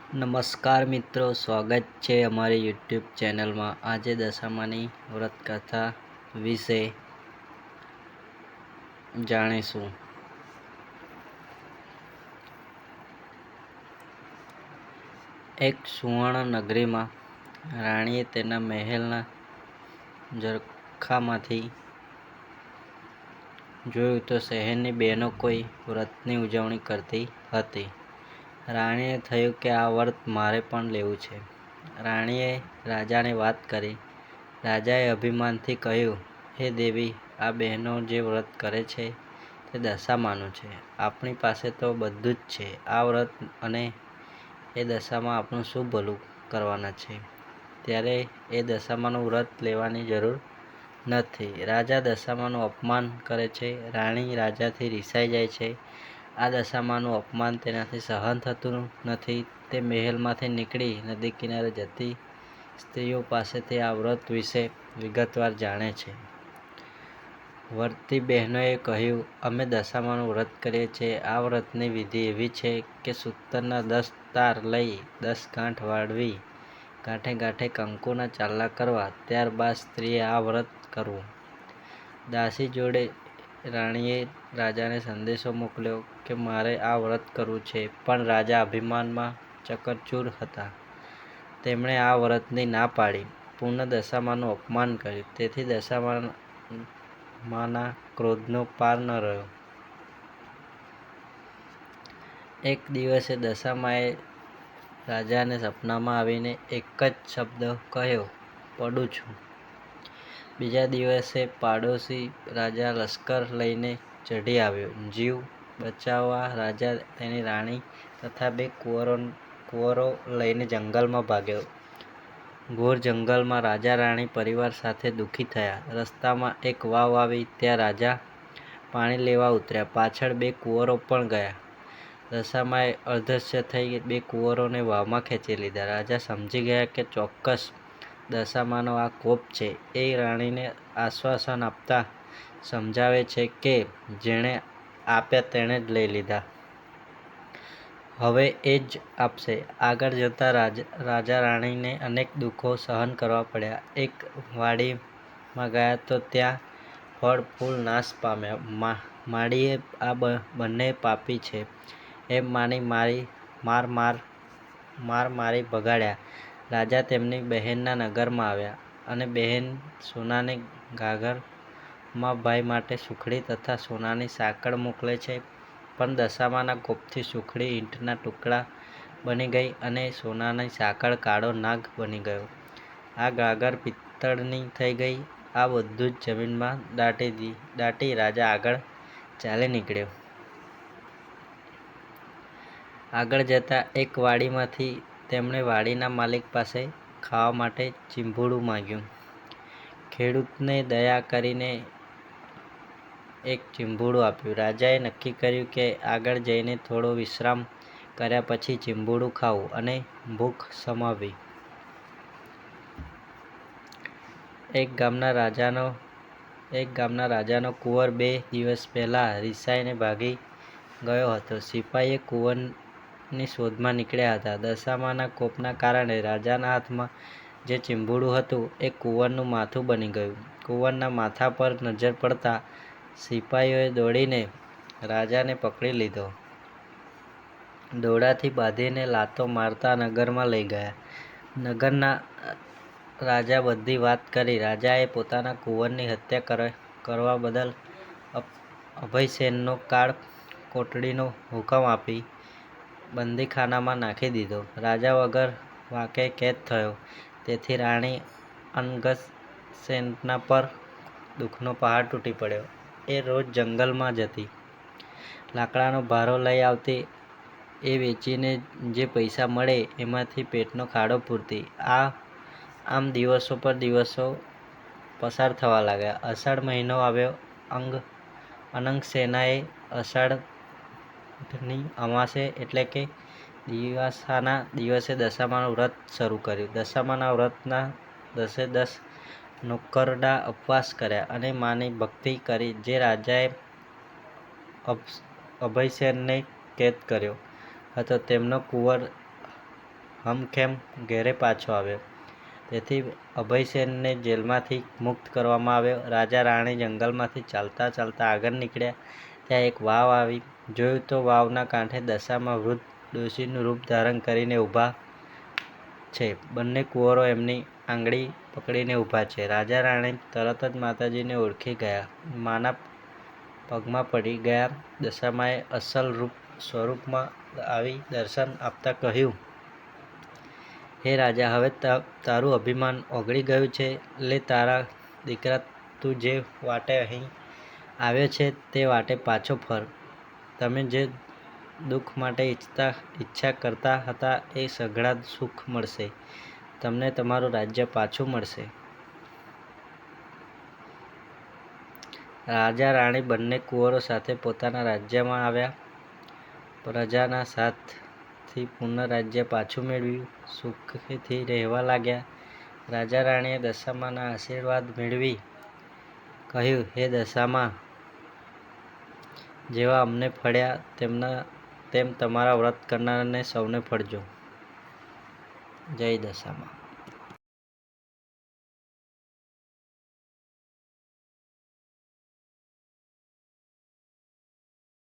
નમસ્કાર મિત્રો, સ્વાગત છે અમારી યુટ્યુબ ચેનલમાં। આજે દશામાની વ્રત કથા વિશે જાણીશું। એક સુવર્ણ નગરીમાં રાણીએ તેના મહેલના ઝરખામાંથી જોયું તો શહેરની બહેનો કોઈ વ્રતની ઉજવણી કરતી હતી। રાણીને થયું કે આ વ્રત મારે પણ લેવું છે। રાણીએ રાજાને વાત કરી। રાજાએ અભિમાનથી કહ્યું, હે દેવી, આ બહેનો જે વ્રત કરે છે તે દશામાનું છે। આપણી પાસે તો બધું જ છે। આ વ્રત અને એ દશામાં આપણું શું ભલું કરવાના છે? ત્યારે એ દશામાનું વ્રત લેવાની જરૂર નથી। રાજા દશામાનું અપમાન કરે છે। રાણી રાજાથી રિસાઈ જાય છે। આ દશામાનું અપમાન તેનાથી સહન થતું નથી। તે મહેલમાંથી નીકળી નદી કિનારે જતી સ્ત્રીઓ પાસેથી આ વ્રત વિશે વિગતવાર જાણે છે। વ્રતી બહેનોએ કહ્યું, અમે દશામાનું વ્રત કરીએ છીએ। આ વ્રતની વિધિ એવી છે કે સૂતરના 10 તાર લઈ 10 ગાંઠ વાળવી, ગાંઠે ગાંઠે કંકુના ચાંદલા કરવા, ત્યારબાદ સ્ત્રીએ આ વ્રત કરવું। દાસી જોડે રાણીએ રાજાને સંદેશો મોકલ્યો કે મારે આ વ્રત કરવું છે, પણ રાજા અભિમાનમાં ચકરચૂર હતા। તેમણે આ વ્રતની ના પાડી, પૂર્ણ દશામાનું અપમાન કર્યું। તેથી દશામાના ક્રોધનો પાર ન રહ્યો। એક દિવસે દશામાએ રાજાને સપનામાં આવીને એક જ શબ્દ કહ્યો, પડું છું। બીજા દિવસે પાડોશી રાજા લશ્કર લઈને ચઢી આવ્યો। જીવ બચાવવા રાજા તેની રાણી તથા 2 કુંવરો લઈને જંગલમાં ભાગ્યો। ઘોર જંગલમાં રાજા રાણી પરિવાર સાથે દુઃખી થયા। રસ્તામાં એક વાવ આવી, ત્યાં રાજા પાણી લેવા ઉતર્યા। પાછળ 2 કુંવરો પણ ગયા। દશામાએ અદૃશ્ય થઈ 2 કુંવરોને વાવમાં ખેંચી લીધા। રાજા સમજી ગયા કે ચોક્કસ દશામાનો આ કોપ છે। એ રાણીને આશ્વાસન આપતા સમજાવે છે કે જેણે આપ્યા તેણે જ લઈ લીધા, હવે એ જ આપશે। આગળ જતાં રાજા રાણીને અનેક દુઃખો સહન કરવા પડ્યા। એક વાડીમાં ગયા તો ત્યાં ફળ ફૂલ નાશ પામ્યા। માળીએ આ બંને પાપી છે એમ માની માર મારી ભગાડ્યા। રાજા તેમની બહેનના નગરમાં આવ્યા અને બહેન સોનાની ઘાઘરમાં ભાઈ માટે સુખડી તથા સોનાની સાંકળ મોકલે છે, પણ દશામાના કોપથી સુખડી ઈંટના ટુકડા બની ગઈ અને સોનાની સાંકળ કાળો નાગ બની ગયો। આ ઘાઘર પિત્તળની થઈ ગઈ। આ બધું જ જમીનમાં દાટી રાજા આગળ ચાલી નીકળ્યો। આગળ જતાં એક વાડીમાંથી તેમણે વાડીના માલિક પાસે ખાવા માટે ચીંભુડું માંગ્યું। ખેડૂતને દયા કરીને એક ચીંભુડું આપ્યું। રાજાએ નક્કી કર્યું કે આગળ જઈને થોડો વિશ્રામ કર્યા પછી ચીંભુડું ખાવું અને ભૂખ શમાવવી। એક ગામના રાજાનો કુંવર 2 દિવસ પહેલાં રિસાઈને ભાગી ગયો હતો। સિપાહીઓ કુંવરની શોધમાં નીકળ્યા હતા। દશામાના કોપના કારણે રાજાના હાથમાં જે ચીંભુડું હતું એ કુંવરનું માથું બની ગયું। કુંવરના માથા પર નજર પડતાં સિપાહીઓએ દોડીને રાજાને પકડી લીધો। દોરડાથી બાંધીને લાતો મારતા નગરમાં લઈ ગયા। નગરના રાજા બધી વાત કરી। રાજાએ પોતાના કુંવરની હત્યા કરવા બદલ અભયસેનનો કાળ કોટડીનો હુકમ આપી બંદીખાનામાં નાખી દીધો। રાજા વગર વાંકે કેદ થયો। તેથી રાણી અનંગસેના પર દુઃખનો પહાડ તૂટી પડ્યો। એ રોજ જંગલમાં જતી, લાકડાનો ભારો લઈ આવતી, એ વેચીને જે પૈસા મળે એમાંથી પેટનો ખાડો પૂરતી। આમ દિવસો પર દિવસો પસાર થવા લાગ્યા। અષાઢ મહિનો આવ્યો। અનંગસેનાએ અષાઢની અમાસે એટલે કે દિવાસાના દિવસે દશામાનું વ્રત શરૂ કર્યું। દશામાના વ્રતના 10 નોકરડા ઉપવાસ કર્યા અને માની ભક્તિ કરી। જે રાજાએ અભયસેનને કેદ કર્યો હતો તેમનો કુંવર હમખેમ ઘેરે પાછો આવ્યો. તેથી અભયસેનને જેલમાંથી મુક્ત કરવામાં આવ્યો. રાજા રાણી જંગલમાંથી ચાલતા ચાલતા આગળ નીકળ્યા. ત્યાં એક વાવ આવી. જોયું તો વાવના કાંઠે દશામાં વૃદ્ધ ડોશીનું રૂપ ધારણ કરીને ઊભા છે. બંને કુંવરો એમની આંગળી પકડીને ઊભા છે. રાજા રાણી તરત જ માતાજીને ઓળખી ગયા. માના પગમાં પડી ગયા. દશામાએ અસલ સ્વરૂપમાં આવી દર્શન આપતા કહ્યું, હે રાજા, હવે તારું અભિમાન ઓગળી ગયું છે. લે તારા દીકરા, તું જે વાટે અહીં આવ્યો છે તે વાટે પાછો ફર. તમે જે દુઃખ માટે ઈચ્છા કરતા હતા એ સઘળા સુખ મળશે. તમને તમારું રાજ્ય પાછું મળશે. રાજા રાણી બંને કુંવરો સાથે પોતાના રાજ્યમાં આવ્યા. પ્રજાના સાથથી પૂર્ણ રાજ્ય પાછું મેળવ્યું. સુખથી રહેવા લાગ્યા. રાજા રાણીએ દશામાના આશીર્વાદ મેળવી કહ્યું, હે દશામા, જેવા અમને ફળ્યા તેમ તમારા વ્રત કરનારને સૌને ફળજો. જય દશામા.